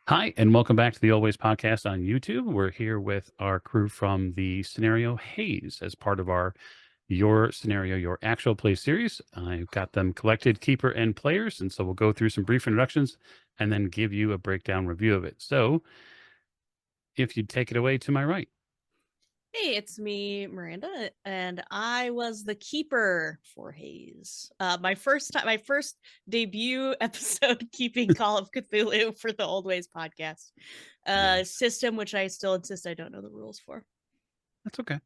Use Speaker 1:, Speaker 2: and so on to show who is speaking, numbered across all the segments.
Speaker 1: Hi, and welcome back to the Always Podcast on YouTube. We're here with our crew from the scenario Haze as part of our Your Scenario, Your Actual Play series. I've got them collected, Keeper and Players, and so we'll go through some brief introductions and then give you a breakdown review of it. So if you'd take it away to my right.
Speaker 2: Hey, it's me, Miranda, and I was the keeper for Haze. My first debut episode keeping Call of Cthulhu for the Old Ways podcast.
Speaker 1: Yes.
Speaker 2: System which I still insist I don't know the rules for.
Speaker 1: That's okay.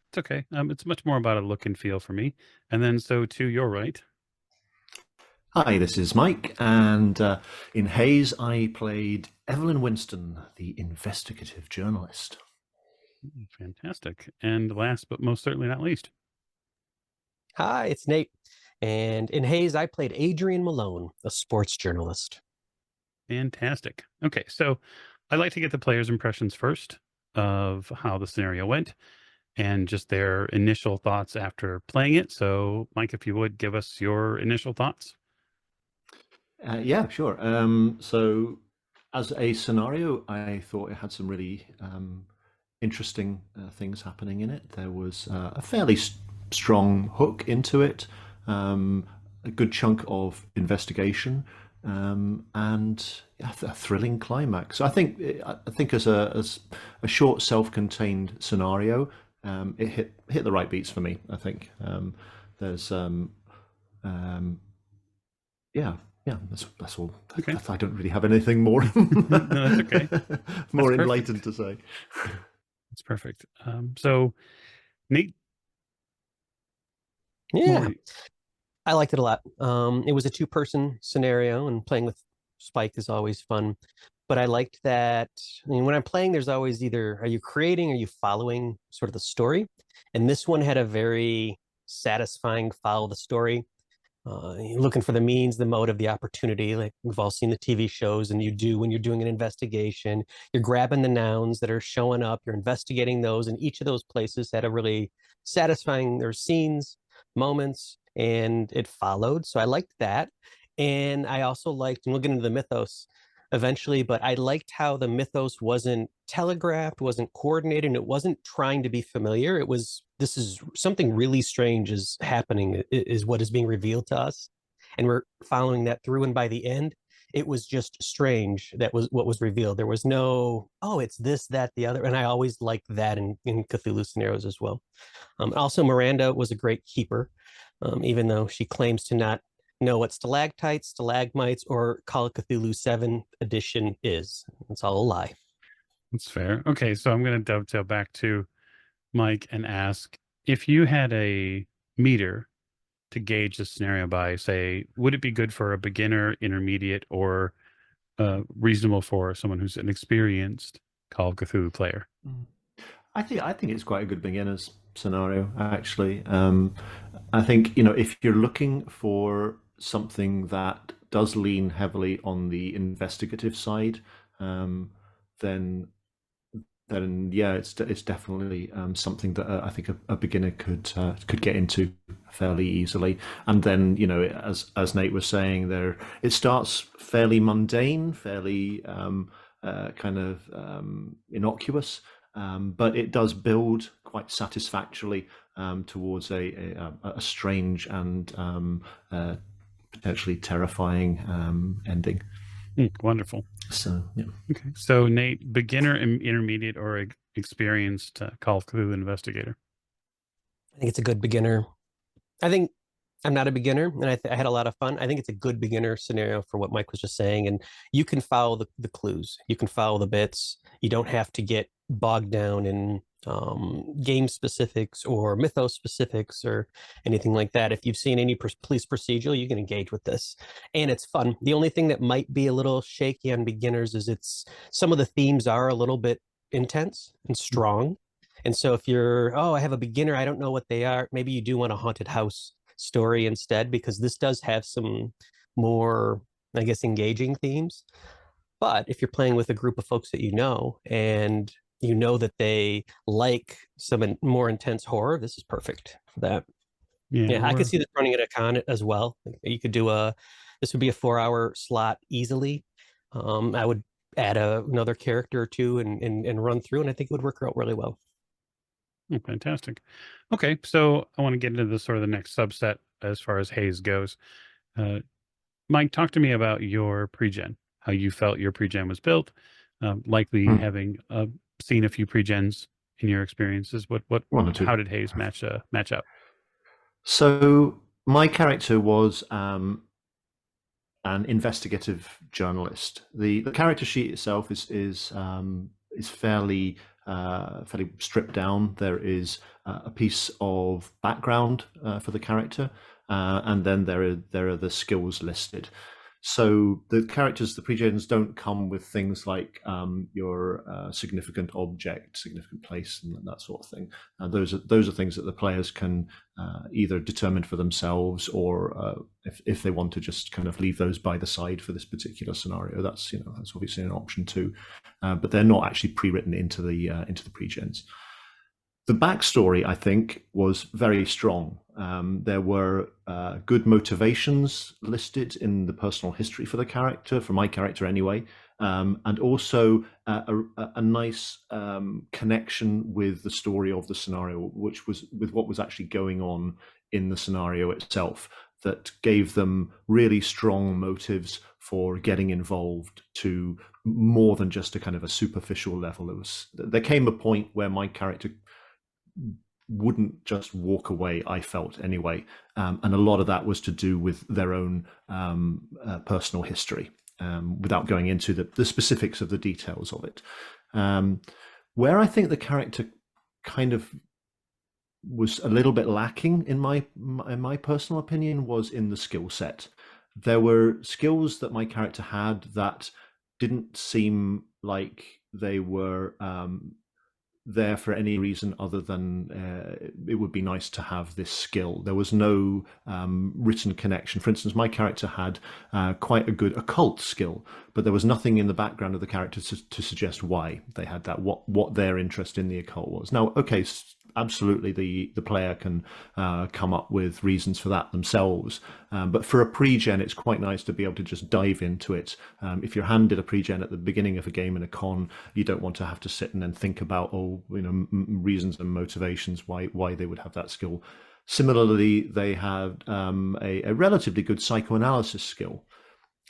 Speaker 1: It's okay. It's much more about a look and feel for me. And then so to your right.
Speaker 3: Hi, this is Mike, and in Haze I played Evelyn Winston, the investigative journalist.
Speaker 1: Fantastic. And last but most certainly not least.
Speaker 4: Hi, it's Nate. And in Haze, I played Adrian Malone, a sports journalist.
Speaker 1: Fantastic. Okay, so I'd like to get the players' impressions first of how the scenario went and just their initial thoughts after playing it. So, Mike, if you would give us your initial thoughts.
Speaker 3: Yeah, sure. So, as a scenario, I thought it had some really interesting things happening in it. There was a fairly strong hook into it, a good chunk of investigation, and a thrilling climax. So I think as a short, self-contained scenario, it hit the right beats for me. I think there's yeah, that's all.
Speaker 1: Okay.
Speaker 3: I don't really have anything more
Speaker 1: No, that's okay.
Speaker 3: more
Speaker 1: That's
Speaker 3: enlightened to say.
Speaker 1: That's perfect. So, Nate.
Speaker 4: Yeah, I liked it a lot. It was a two-person scenario, and playing with Spike is always fun. But I liked that, I mean, when I'm playing, there's always either are you creating or are you following sort of the story? And this one had a very satisfying follow the story. You're looking for the means, the motive, the opportunity. Like we've all seen the TV shows, and you do when you're doing an investigation, you're grabbing the nouns that are showing up, you're investigating those, and each of those places had a really satisfying, there's scenes, moments, and it followed. So I liked that. And I also liked, and we'll get into the mythos eventually, but I liked how the mythos wasn't telegraphed, wasn't coordinated, and it wasn't trying to be familiar. It was, this is something really strange is happening, is what is being revealed to us. And we're following that through. And by the end, it was just strange. That was what was revealed. There was no, oh, it's this, that, the other. And I always liked that in Cthulhu scenarios as well. Also, Miranda was a great keeper, even though she claims to not know what stalactites, stalagmites, or Call of Cthulhu 7th edition is. It's all a lie.
Speaker 1: That's fair. Okay, so I'm going to dovetail back to Mike and ask if you had a meter to gauge the scenario by, say, would it be good for a beginner, intermediate, or reasonable for someone who's an experienced Call of Cthulhu player?
Speaker 3: I think it's quite a good beginner's scenario, actually. I think, if you're looking for something that does lean heavily on the investigative side, then yeah, it's definitely something that I think a beginner could get into fairly easily. And then, as Nate was saying, it starts fairly mundane, fairly kind of innocuous. But it does build quite satisfactorily towards a strange and potentially terrifying ending.
Speaker 1: Wonderful.
Speaker 3: So, yeah.
Speaker 1: Okay. So, Nate, beginner, intermediate, or experienced Call of Cthulhu investigator?
Speaker 4: I think it's a good beginner. I think I'm not a beginner, and I had a lot of fun. I think it's a good beginner scenario for what Mike was just saying. And you can follow the clues, you can follow the bits. You don't have to get bogged down in game specifics or mythos specifics or anything like that. If you've seen any police procedural, you can engage with this, and it's fun. The only thing that might be a little shaky on beginners is some of the themes are a little bit intense and strong. And so if you're, oh, I have a beginner, I don't know what they are, maybe you do want a haunted house story instead, because this does have some more, I guess, engaging themes. But if you're playing with a group of folks that and you know that they like some more intense horror, this is perfect for that. Yeah, I could see this running at a con as well. You could do this would be a 4-hour slot easily. I would add another character or two and run through, and I think it would work out really well.
Speaker 1: Oh, fantastic. Okay, so I want to get into the sort of the next subset as far as Haze goes. Mike, talk to me about your pre-gen, how you felt your pre-gen was built, likely
Speaker 3: Hmm.
Speaker 1: having seen a few pre-gens in your experiences.
Speaker 3: One or two.
Speaker 1: How did Haze match up?
Speaker 3: So my character was an investigative journalist. The character sheet itself is fairly fairly stripped down. There is a piece of background for the character, and then there are the skills listed. So the characters, the pre-gens, don't come with things like your significant object, significant place, and that sort of thing. Those are things that the players can either determine for themselves, or if they want to just kind of leave those by the side for this particular scenario, that's that's obviously an option too. But they're not actually pre-written into the pre-gens. The backstory, I think, was very strong. There were good motivations listed in the personal history for the character, for my character anyway, and also a nice connection with the story of the scenario, which was with what was actually going on in the scenario itself, that gave them really strong motives for getting involved to more than just a kind of a superficial level. There came a point where my character wouldn't just walk away, I felt anyway, and a lot of that was to do with their own personal history, without going into the specifics of the details of it. Where I think the character kind of was a little bit lacking, in my personal opinion, was in the skill set. There were skills that my character had that didn't seem like they were there for any reason other than it would be nice to have this skill. There was no written connection. For instance, my character had quite a good occult skill, but there was nothing in the background of the character to suggest why they had that, what their interest in the occult was. Now, okay, absolutely, the player can come up with reasons for that themselves, but for a pre-gen, it's quite nice to be able to just dive into it. If you're handed a pre-gen at the beginning of a game in a con, you don't want to have to sit and then think about reasons and motivations why they would have that skill. Similarly, they had a relatively good psychoanalysis skill.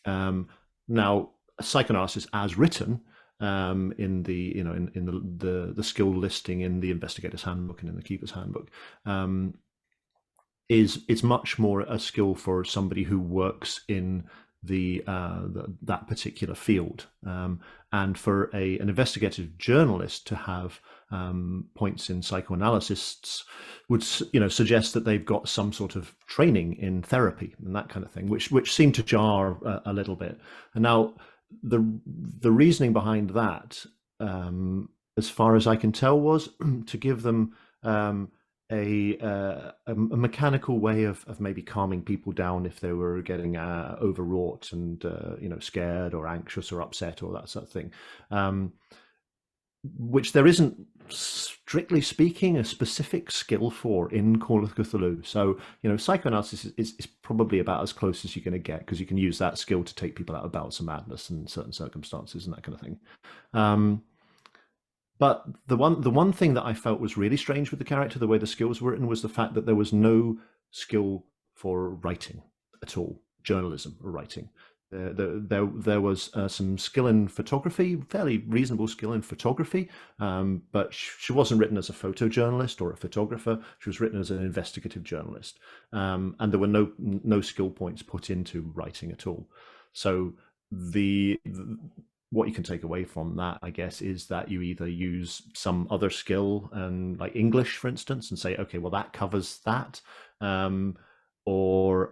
Speaker 3: Now, psychoanalysis as written in the in the skill listing in the investigator's handbook and in the keeper's handbook, it's much more a skill for somebody who works in that particular field, and for an investigative journalist to have points in psychoanalysis would suggest that they've got some sort of training in therapy and that kind of thing, which seemed to jar a little bit. And now the reasoning behind that, as far as I can tell, was to give them a mechanical way of maybe calming people down if they were getting overwrought and scared or anxious or upset or that sort of thing, which there isn't, strictly speaking, a specific skill for in Call of Cthulhu. So psychoanalysis is probably about as close as you're going to get, because you can use that skill to take people out of bouts of madness in certain circumstances and that kind of thing. But the one thing that I felt was really strange with the character, the way the skills were written, was the fact that there was no skill for writing at all, journalism or writing. There was some skill in photography, fairly reasonable skill in photography, but she wasn't written as a photojournalist or a photographer. She was written as an investigative journalist, and there were no skill points put into writing at all. So what you can take away from that, I guess, is that you either use some other skill, and like English, for instance, and say, okay, well, that covers that, or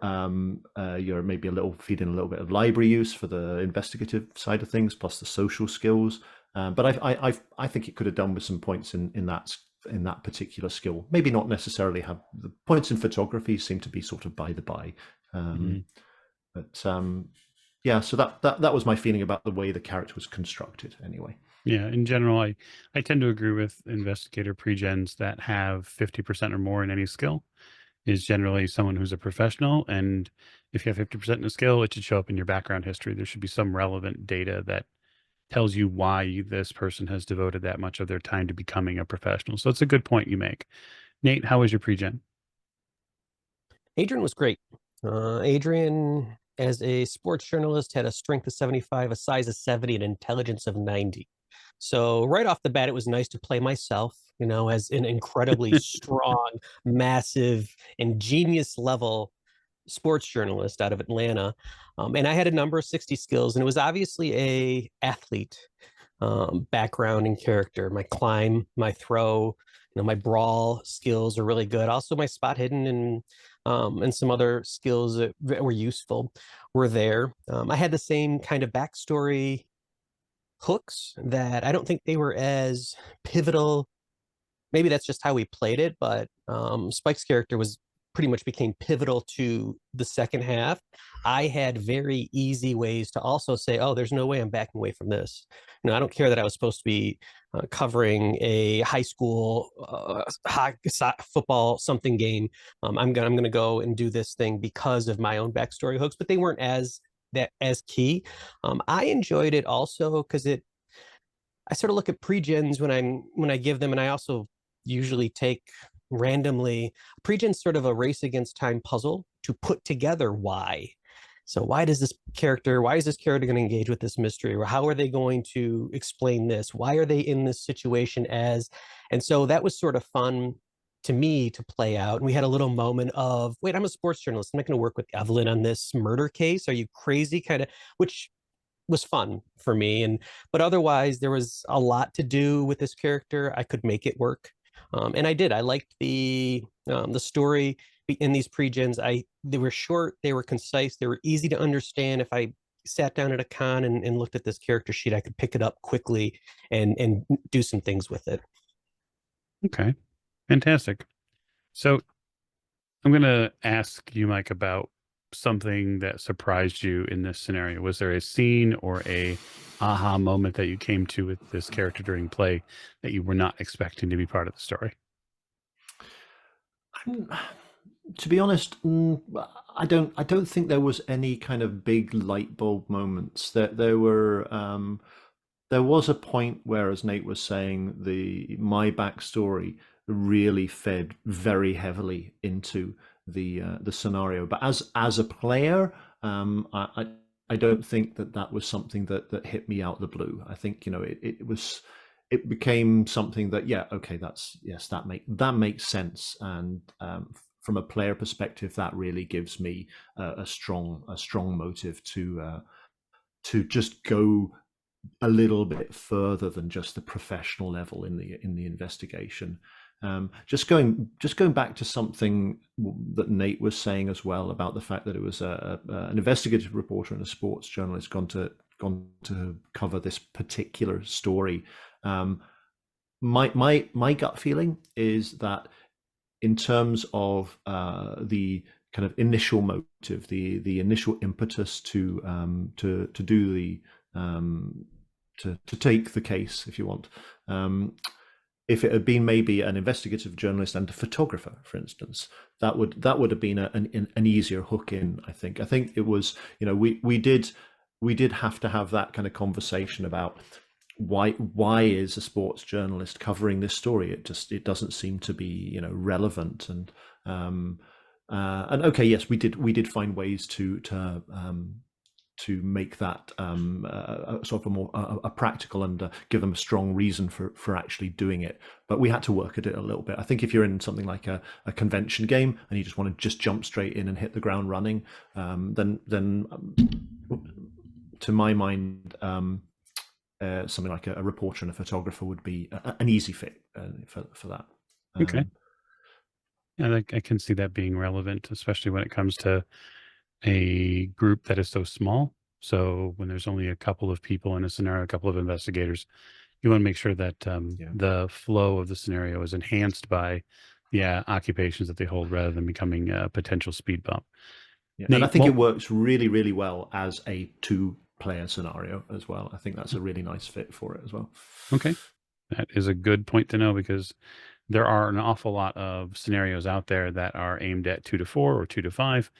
Speaker 3: you're maybe feeding a little bit of library use for the investigative side of things, plus the social skills. But I think it could have done with some points in that particular skill. Maybe not necessarily have the points in photography seem to be sort of by the by. But yeah, so that was my feeling about the way the character was constructed anyway.
Speaker 1: Yeah, in general, I tend to agree with investigator pre-gens that have 50% or more in any skill is generally someone who's a professional. And if you have 50% in a skill, it should show up in your background history. There should be some relevant data that tells you why this person has devoted that much of their time to becoming a professional. So it's a good point you make. Nate, how was your pre-gen?
Speaker 4: Adrian was great. Adrian, as a sports journalist, had a strength of 75, a size of 70, and intelligence of 90. So right off the bat, it was nice to play myself, as an incredibly strong, massive, and genius level sports journalist out of Atlanta. And I had a number of 60 skills, and it was obviously a athlete background and character. My climb, my throw, my brawl skills are really good. Also, my spot hidden and some other skills that were useful were there. I had the same kind of backstory hooks that I don't think they were as pivotal. Maybe that's just how we played it, but Spike's character was pretty much became pivotal to the second half. I had very easy ways to also say, oh, there's no way I'm backing away from this. I don't care that I was supposed to be covering a high school football something game. I'm gonna go and do this thing because of my own backstory hooks, but they weren't as key. I enjoyed it also because I sort of look at pre-gens when I give them, and I also usually take randomly. Pre-gen's sort of a race against time puzzle to put together why. So why is this character going to engage with this mystery? Or how are they going to explain this? Why are they in this situation and so that was sort of fun to me to play out. And we had a little moment of, wait, I'm a sports journalist. I'm not going to work with Evelyn on this murder case. Are you crazy? Kind of, which was fun for me. But otherwise there was a lot to do with this character. I could make it work. And I did. I liked the story in these pre-gens. They were short, they were concise, they were easy to understand. If I sat down at a con and looked at this character sheet, I could pick it up quickly and do some things with it.
Speaker 1: Okay, fantastic. So I'm going to ask you, Mike, about something that surprised you in this scenario. Was there a scene or a aha moment that you came to with this character during play that you were not expecting to be part of the story?
Speaker 3: To be honest, I don't think there was any kind of big light bulb moments. There was a point where, as Nate was saying, my backstory really fed very heavily into the scenario. But as a player, I don't think that was something that hit me out the blue. I think it became something that, yeah, okay, that makes sense. And from a player perspective, that really gives me a strong motive to just go a little bit further than just the professional level in the investigation. Just going back to something that Nate was saying as well about the fact that it was an investigative reporter and a sports journalist gone to cover this particular story. My gut feeling is that in terms of the kind of initial motive, the initial impetus to do the to take the case, if you want. If it had been maybe an investigative journalist and a photographer, for instance, that would have been an easier hook in. I think it was, we did have to have that kind of conversation about why is a sports journalist covering this story? It doesn't seem to be relevant, and okay, yes, we did find ways to make that sort of a practical and give them a strong reason for actually doing it. But we had to work at it a little bit. I think if you're in something like a convention game and you just want to just jump straight in and hit the ground running, then to my mind, something like a reporter and a photographer would be an easy fit for that.
Speaker 1: Okay. Yeah, I can see that being relevant, especially when it comes to a group that is so small. So when there's only a couple of people in a scenario, a couple of investigators, you want to make sure that the flow of the scenario is enhanced by occupations that they hold rather than becoming a potential speed bump.
Speaker 3: Yeah. Nate, and I think it works really, really well as a two-player scenario as well. I think that's a really nice fit for it as well.
Speaker 1: Okay. That is a good point to know, because there are an awful lot of scenarios out there that are aimed at 2 to 4 or 2 to 5.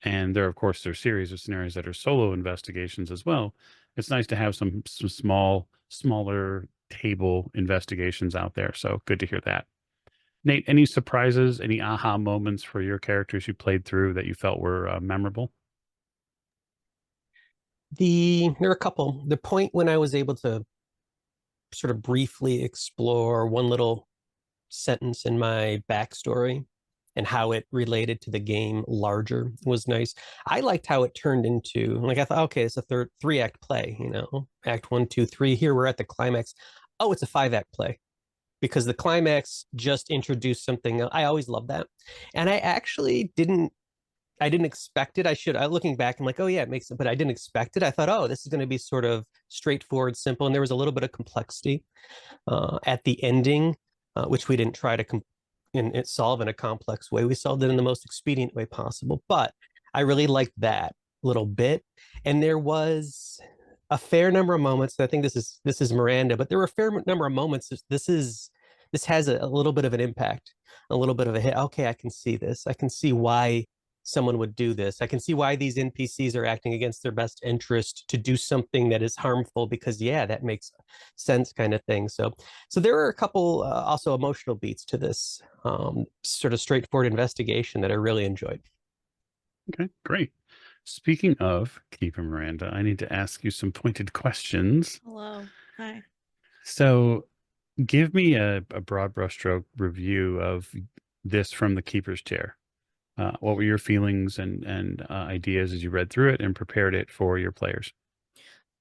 Speaker 1: And there, of course, there are series of scenarios that are solo investigations as well. it's nice to have some smaller table investigations out there. So good to hear that. Nate, any surprises, any aha moments for your characters you played through that you felt were memorable?
Speaker 4: There were a couple. The point when I was able to sort of briefly explore one little sentence in my backstory and how it related to the game larger was nice. I liked how it turned into, like, I thought, okay, it's a three act play, act 1, 2, 3. Here we're at the climax. Oh, it's a 5 act play because the climax just introduced something. I always love that. And I didn't expect it. Looking back, I'm like, oh yeah, it makes sense, but I didn't expect it. I thought, oh, this is going to be sort of straightforward, simple. And there was a little bit of complexity at the ending, which we didn't try to solve in a complex way. We solved it in the most expedient way possible. But I really liked that little bit. And there was a fair number of moments. I think this is Miranda, but there were a fair number of moments. This has a little bit of an impact, a little bit of a hit. Okay, I can see this. I can see why someone would do this. I can see why these NPCs are acting against their best interest to do something that is harmful because, yeah, that makes sense, kind of thing. So there are a couple also emotional beats to this sort of straightforward investigation that I really enjoyed.
Speaker 1: Okay, great. Speaking of Keeper Miranda, I need to ask you some pointed questions.
Speaker 2: Hello. Hi.
Speaker 1: So give me a broad brushstroke review of this from the Keeper's chair. What were your feelings and ideas as you read through it and prepared it for your players?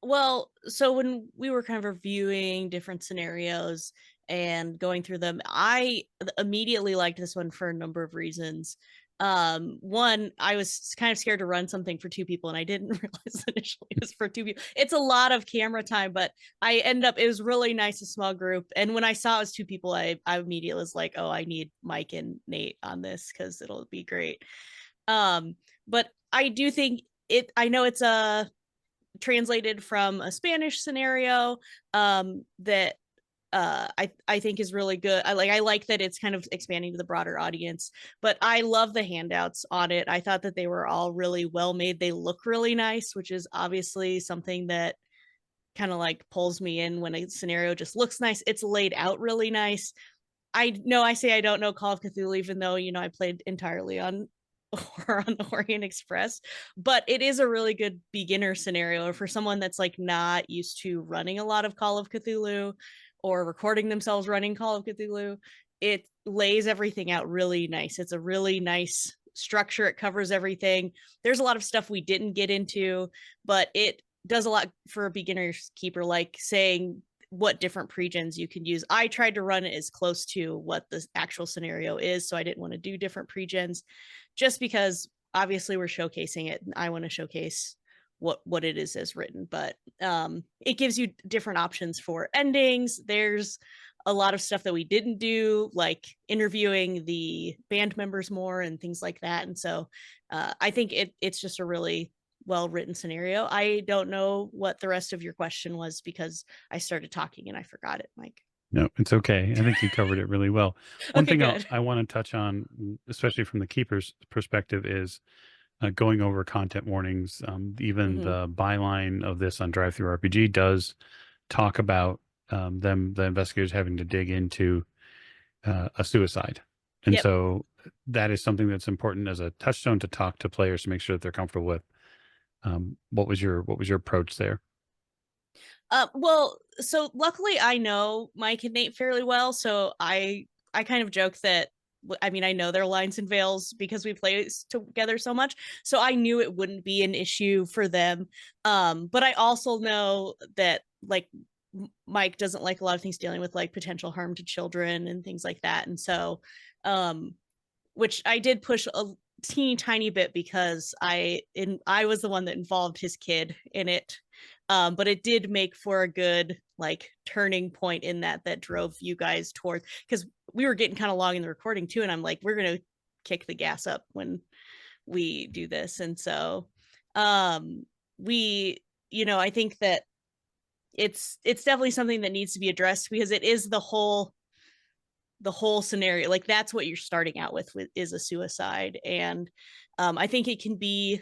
Speaker 2: Well, so when we were kind of reviewing different scenarios and going through them, I immediately liked this one for a number of reasons. One, I was kind of scared to run something for 2 people, and I didn't realize initially it was for 2 people. It's a lot of camera time, but it was really nice, a small group. And when I saw it was 2 people, I immediately was like, oh, I need Mike and Nate on this because it'll be great. But I do think I know it's translated from a Spanish scenario that I think is really good. I like that it's kind of expanding to the broader audience, but I love the handouts on it. I thought that they were all really well made. They look really nice, which is obviously something that kind of like pulls me in when a scenario just looks nice. It's laid out really nice. I know I say I don't know Call of Cthulhu, even though, I played entirely on the Orient Express, but it is a really good beginner scenario for someone that's like not used to running a lot of Call of Cthulhu or recording themselves running Call of Cthulhu. It lays everything out really nice. It's a really nice structure. It covers everything. There's a lot of stuff we didn't get into, but it does a lot for a beginner's keeper, like saying what different pregens you can use. I tried to run it as close to what the actual scenario is, so I didn't want to do different pregens just because obviously we're showcasing it and I want to showcase what it is as written, but it gives you different options for endings. There's a lot of stuff that we didn't do, like interviewing the band members more and things like that. And so I think it's just a really well-written scenario. I don't know what the rest of your question was because I started talking and I forgot it, Mike.
Speaker 1: No, it's okay. I think you covered it really well. One
Speaker 2: Okay,
Speaker 1: thing
Speaker 2: good.
Speaker 1: I want to touch on, especially from the Keeper's perspective, is going over content warnings. Even the byline of this on Drive Through RPG does talk about the investigators having to dig into a suicide. And
Speaker 2: Yep.
Speaker 1: so that is something that's important as a touchstone to talk to players to make sure that they're comfortable with. What was your approach there?
Speaker 2: Well, so luckily I know Mike and Nate fairly well, so I kind of joke that I mean I know their lines and veils because we play together so much, so I knew it wouldn't be an issue for them. But I also know that like Mike doesn't like a lot of things dealing with like potential harm to children and things like that, and so which I did push a teeny tiny bit because I was the one that involved his kid in it. But it did make for a good like turning point in that drove you guys toward, because we were getting kind of long in the recording too, and I'm like, we're gonna kick the gas up when we do this. And so we I think that it's definitely something that needs to be addressed because it is the whole scenario. Like that's what you're starting out with is a suicide. And I think it can be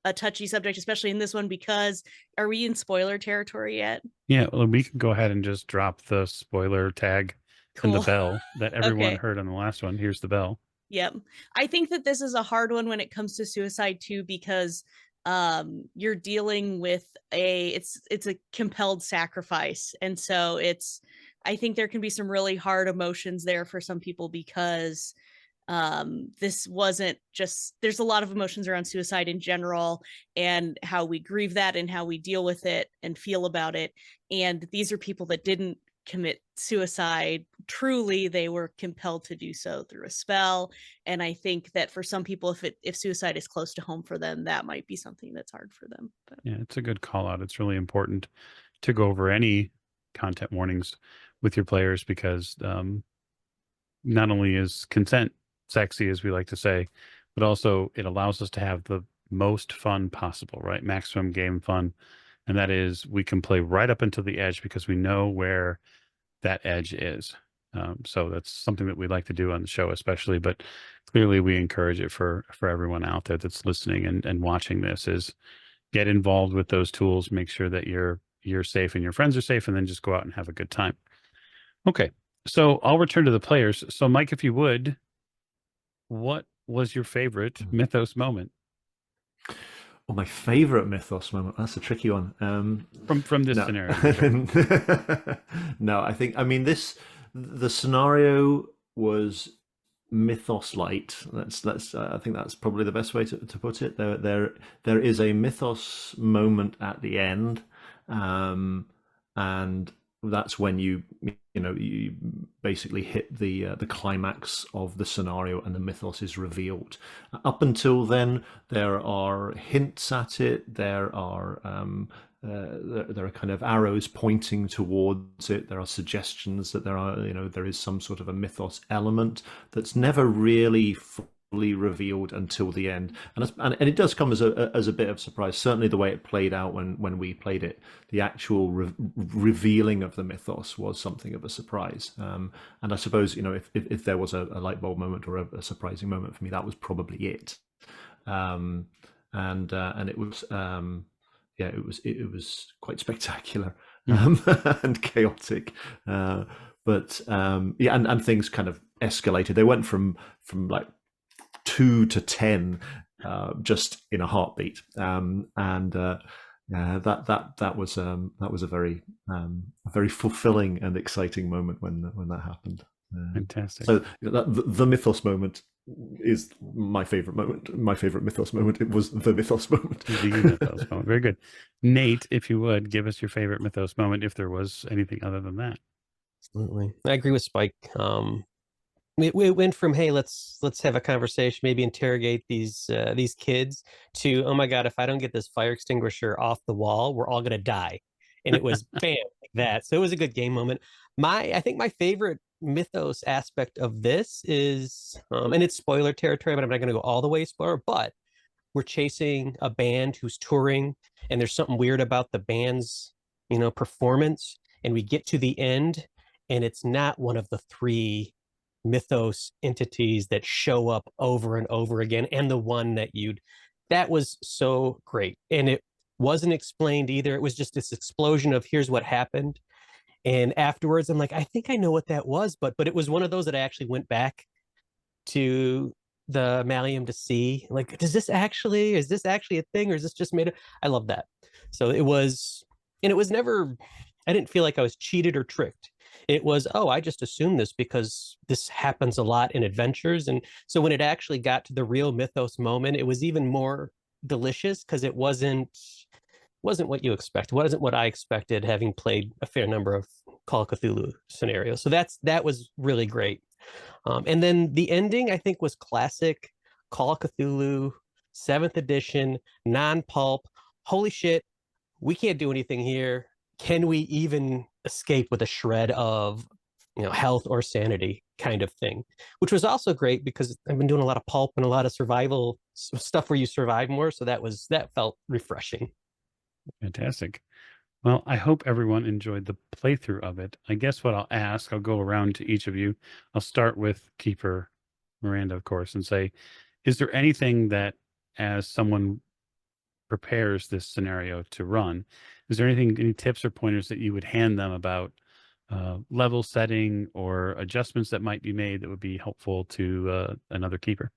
Speaker 2: a touchy subject, especially in this one, because are we in spoiler territory yet?
Speaker 1: Yeah, well, we can go ahead and just drop the spoiler tag and the
Speaker 2: Cool.
Speaker 1: bell that everyone
Speaker 2: Okay.
Speaker 1: heard on the last one. Here's the bell.
Speaker 2: Yep. I think that this is a hard one when it comes to suicide too, because you're dealing with it's a compelled sacrifice. And so I think there can be some really hard emotions there for some people, because this wasn't just, there's a lot of emotions around suicide in general, and how we grieve that and how we deal with it and feel about it. And these are people that didn't commit suicide truly, they were compelled to do so through a spell. And I think that for some people, if suicide is close to home for them, that might be something that's hard for them. But
Speaker 1: Yeah, it's a good call out. It's really important to go over any content warnings with your players, because not only is consent sexy, as we like to say, but also it allows us to have the most fun possible, right? Maximum game fun. And that is, we can play right up until the edge because we know where that edge is. So that's something that we like to do on the show, especially, but clearly we encourage it for everyone out there that's listening and watching this, is get involved with those tools, make sure that you're safe and your friends are safe, and then just go out and have a good time. Okay. So I'll return to the players. So Mike, if you would, what was your favorite mythos moment
Speaker 3: Well, my favorite mythos moment, that's a tricky one.
Speaker 1: from this
Speaker 3: No.
Speaker 1: scenario?
Speaker 3: No, I mean, the scenario was mythos light. I think that's probably the best way to put it. There is a mythos moment at the end, and that's when you basically hit the climax of the scenario and the mythos is revealed. Up until then, there are hints at it. There are kind of arrows pointing towards it. There are suggestions that there is some sort of a mythos element that's never really fully revealed until the end, and it does come as a bit of surprise. Certainly, the way it played out when we played it, the actual revealing of the mythos was something of a surprise. And I suppose if there was a light bulb moment or a surprising moment for me, that was probably it. And it was. Yeah, it was quite spectacular and chaotic, but yeah, and things kind of escalated. They went from like 2 to 10 just in a heartbeat, and yeah, that was a very fulfilling and exciting moment when that happened.
Speaker 1: Fantastic.
Speaker 3: So the mythos moment is my favorite moment. My favorite mythos moment. It was the mythos moment.
Speaker 1: The mythos moment. Very good. Nate, if you would, give us your favorite mythos moment, if there was anything other than that.
Speaker 4: Absolutely. I agree with Spike. We went from, hey, let's have a conversation, maybe interrogate these kids, to, oh my God, if I don't get this fire extinguisher off the wall, we're all gonna die. And it was bam, like that. So it was a good game moment. I think my favorite mythos aspect of this is, and it's spoiler territory, but I'm not gonna go all the way spoiler, but we're chasing a band who's touring, and there's something weird about the band's performance, and we get to the end, and it's not one of the 3 mythos entities that show up over and over again, and the one that was so great. And it wasn't explained either. It was just this explosion of, here's what happened, and afterwards I'm like, I think I know what that was, but it was one of those that I actually went back to the Malleum to see, like, is this actually a thing, or is this just made up? I love that. So it was, and it was never, I didn't feel like I was cheated or tricked. It was, oh, I just assumed this because this happens a lot in adventures. And so when it actually got to the real mythos moment, it was even more delicious, because it wasn't what you expect. It wasn't what I expected, having played a fair number of Call of Cthulhu scenarios. So that was really great. And then the ending, I think, was classic Call of Cthulhu, 7th edition, non-pulp. Holy shit, we can't do anything here. Can we even escape with a shred of health or sanity, kind of thing? Which was also great, because I've been doing a lot of pulp and a lot of survival stuff where you survive more. So that felt refreshing.
Speaker 1: Fantastic. Well, I hope everyone enjoyed the playthrough of it. I guess what I'll go around to each of you. I'll start with Keeper Miranda, of course, and say, is there anything that, as someone prepares this scenario to run. Is there any tips or pointers that you would hand them about level setting or adjustments that might be made that would be helpful to another keeper?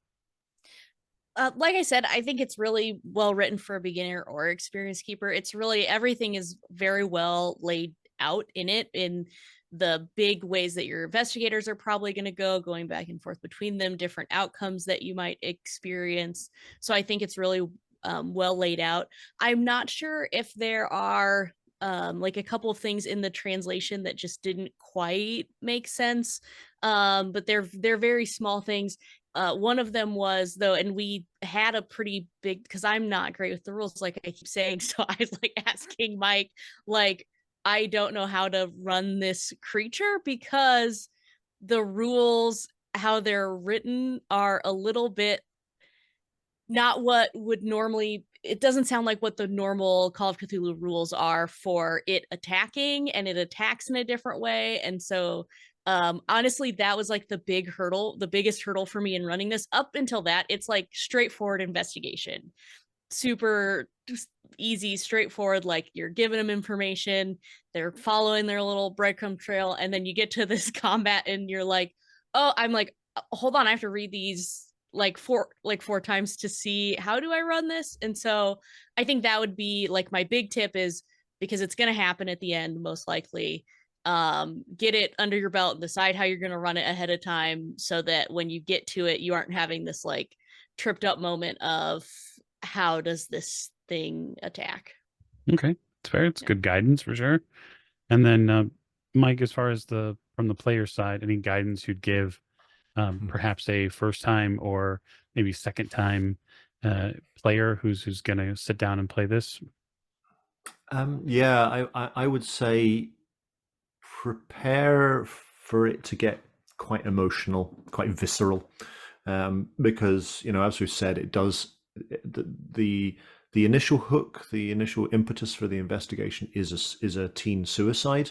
Speaker 2: Like I said, I think it's really well written for a beginner or experienced keeper. It's really, everything is very well laid out in it, in the big ways that your investigators are probably going to go, going back and forth between them, different outcomes that you might experience. So I think it's really well laid out. I'm not sure if there are like a couple of things in the translation that just didn't quite make sense, but they're very small things. One of them was, though, and we had a pretty big, because I'm not great with the rules, like I keep saying, so I was like asking Mike, like, I don't know how to run this creature because the rules, how they're written, are a little bit not what would normally, it doesn't sound like what the normal Call of Cthulhu rules are for it attacking, and it attacks in a different way. And so honestly, that was like the biggest hurdle for me in running this. Up until that, it's like straightforward investigation, super easy, straightforward, like you're giving them information, they're following their little breadcrumb trail, and then you get to this combat and you're like, oh, I'm like, hold on, I have to read these like four times to see how do I run this. And so I think that would be like my big tip, is because it's going to happen at the end most likely, get it under your belt and decide how you're going to run it ahead of time, so that when you get to it, you aren't having this like tripped up moment of how does this thing attack.
Speaker 1: Okay, it's fair. It's good guidance for sure. And then Mike, as far as from the player side, any guidance you'd give perhaps a first time or maybe second time player who's going to sit down and play this?
Speaker 3: Yeah, I would say prepare for it to get quite emotional, quite visceral, because, you know, as we've said, it does, the initial hook, the initial impetus for the investigation is a teen suicide,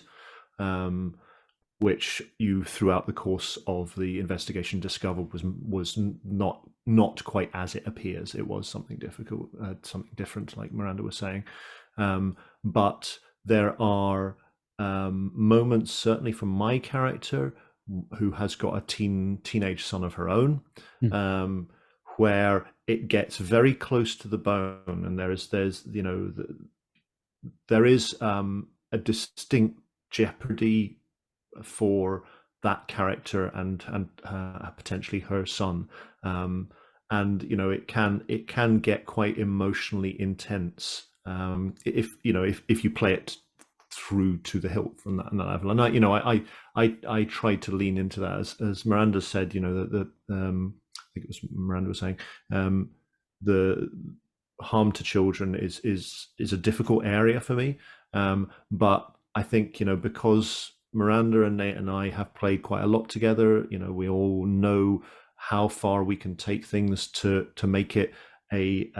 Speaker 3: which you throughout the course of the investigation discovered was not quite as it appears. It was something difficult, something different, like Miranda was saying. But there are moments, certainly from my character, who has got a teenage son of her own, where it gets very close to the bone, and there's you know there is a distinct jeopardy for that character and potentially her son, and you know it can get quite emotionally intense if you play it through to the hilt from that level. And I tried to lean into that, as Miranda said. You know, that I think it was Miranda was saying, the harm to children is a difficult area for me, but I think, you know, because Miranda and Nate and I have played quite a lot together, you know, we all know how far we can take things to make it a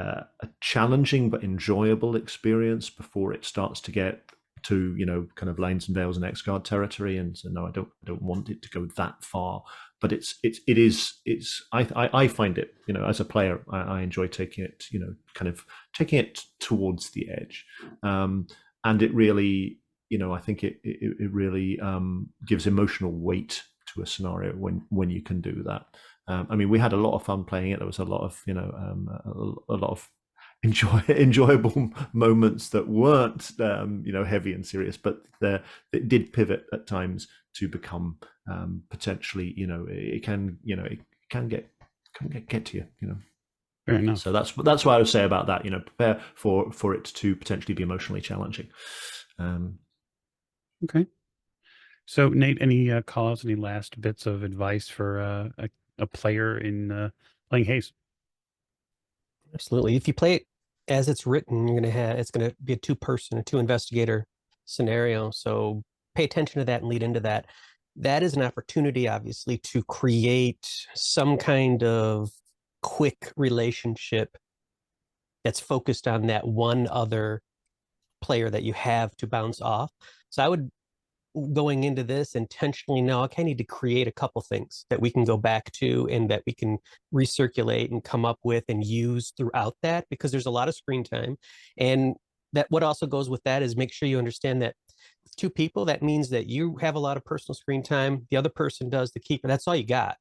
Speaker 3: challenging but enjoyable experience before it starts to get to, you know, kind of Lanes and Vales and X-Guard territory. And so no, I don't want it to go that far, but I find it, you know, as a player, I enjoy taking it, you know, kind of taking it towards the edge, and it really, you know, I think it really gives emotional weight to a scenario when you can do that. I mean, we had a lot of fun playing it. There was a lot of, you know, a lot of enjoyable moments that weren't, you know, heavy and serious, but it did pivot at times to become potentially, you know, it can get to you, you know.
Speaker 1: Fair enough.
Speaker 3: So that's what I would say about that. You know, prepare for it to potentially be emotionally challenging.
Speaker 1: Okay. So Nate, any calls, any last bits of advice for a player in playing Haze?
Speaker 4: Absolutely. If you play it as it's written, it's gonna be a two investigator scenario. So pay attention to that and lead into that. That is an opportunity, obviously, to create some kind of quick relationship that's focused on that one other player that you have to bounce off. So I would going into this intentionally know, okay, I need to create a couple things that we can go back to and that we can recirculate and come up with and use throughout that, because there's a lot of screen time. And that what also goes with that is make sure you understand that with two people, that means that you have a lot of personal screen time. The other person does, the keeper. That's all you got.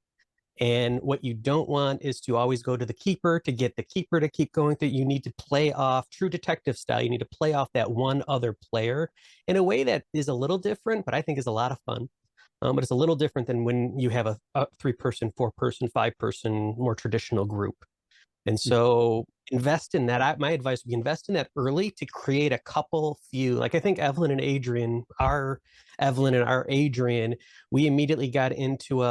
Speaker 4: And what you don't want is to always go to the keeper to get the keeper to keep going through. You need to play off true detective style. You need to play off that one other player in a way that is a little different, but I think is a lot of fun. But it's a little different than when you have a 3-person, 4-person, 5-person, more traditional group. And so invest in that. My advice would be invest in that early to create a couple few. Like I think Evelyn and Adrian, our Evelyn and our Adrian, we immediately got into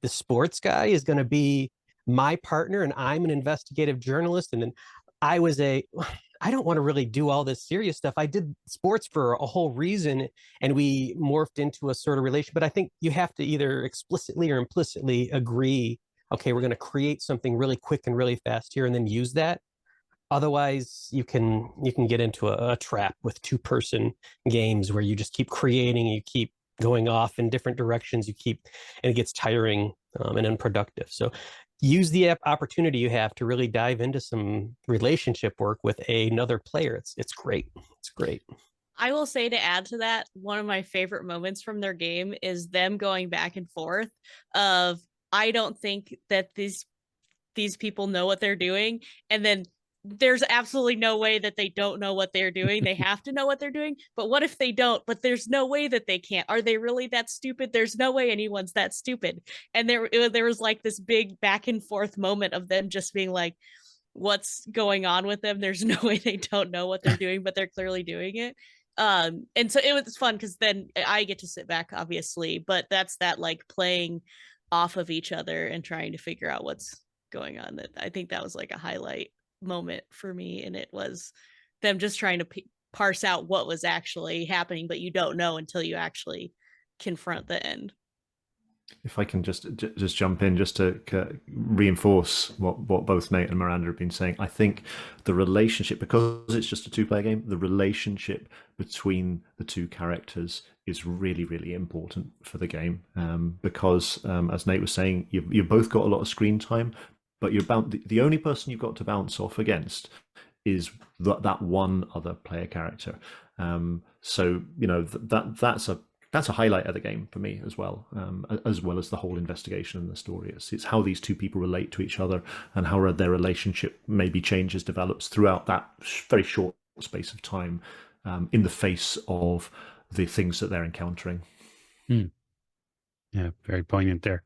Speaker 4: the sports guy is going to be my partner and I'm an investigative journalist. And then I don't want to really do all this serious stuff. I did sports for a whole reason and we morphed into a sort of relation. But I think you have to either explicitly or implicitly agree, okay, we're going to create something really quick and really fast here and then use that. Otherwise, you can get into a trap with 2-person games where you just keep creating, you keep going off in different directions, and it gets tiring and unproductive. So use the opportunity you have to really dive into some relationship work with another player. It's great. It's great.
Speaker 2: I will say, to add to that, one of my favorite moments from their game is them going back and forth of, I don't think that these people know what they're doing, and then there's absolutely no way that they don't know what they're doing. They have to know what they're doing. But what if they don't? But there's no way that they can't. Are they really that stupid? There's no way anyone's that stupid. And there was like this big back and forth moment of them just being like, what's going on with them? There's no way they don't know what they're doing, but they're clearly doing it. And so it was fun because then I get to sit back, obviously, but that's that like playing off of each other and trying to figure out what's going on. That I think that was like a highlight moment for me, and it was them just trying to parse out what was actually happening, but you don't know until you actually confront the end.
Speaker 3: If I can just jump in just to reinforce what both Nate and Miranda have been saying, I think the relationship, because it's just a 2-player game, the relationship between the 2 characters is really, really important for the game, because as Nate was saying, you've both got a lot of screen time, but the only person you've got to bounce off against is that one other player character. So that's a highlight of the game for me as well as the whole investigation and the story. It's how these 2 people relate to each other and how their relationship maybe changes, develops throughout that very short space of time, in the face of the things that they're encountering.
Speaker 1: Yeah, very poignant there.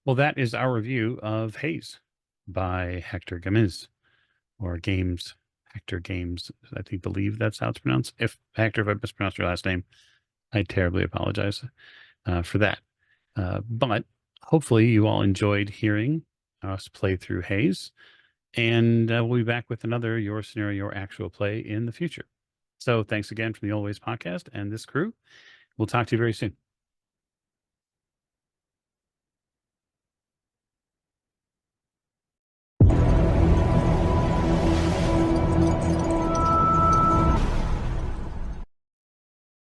Speaker 1: Well, that is our review of Haze by Hector Gamiz, or Games, Hector Games, I believe that's how it's pronounced. If Hector, if I mispronounced your last name, I terribly apologize for that. But hopefully you all enjoyed hearing us play through Haze, and we'll be back with another Your Scenario, Your Actual Play in the future. So thanks again from the Always Podcast and this crew. We'll talk to you very soon.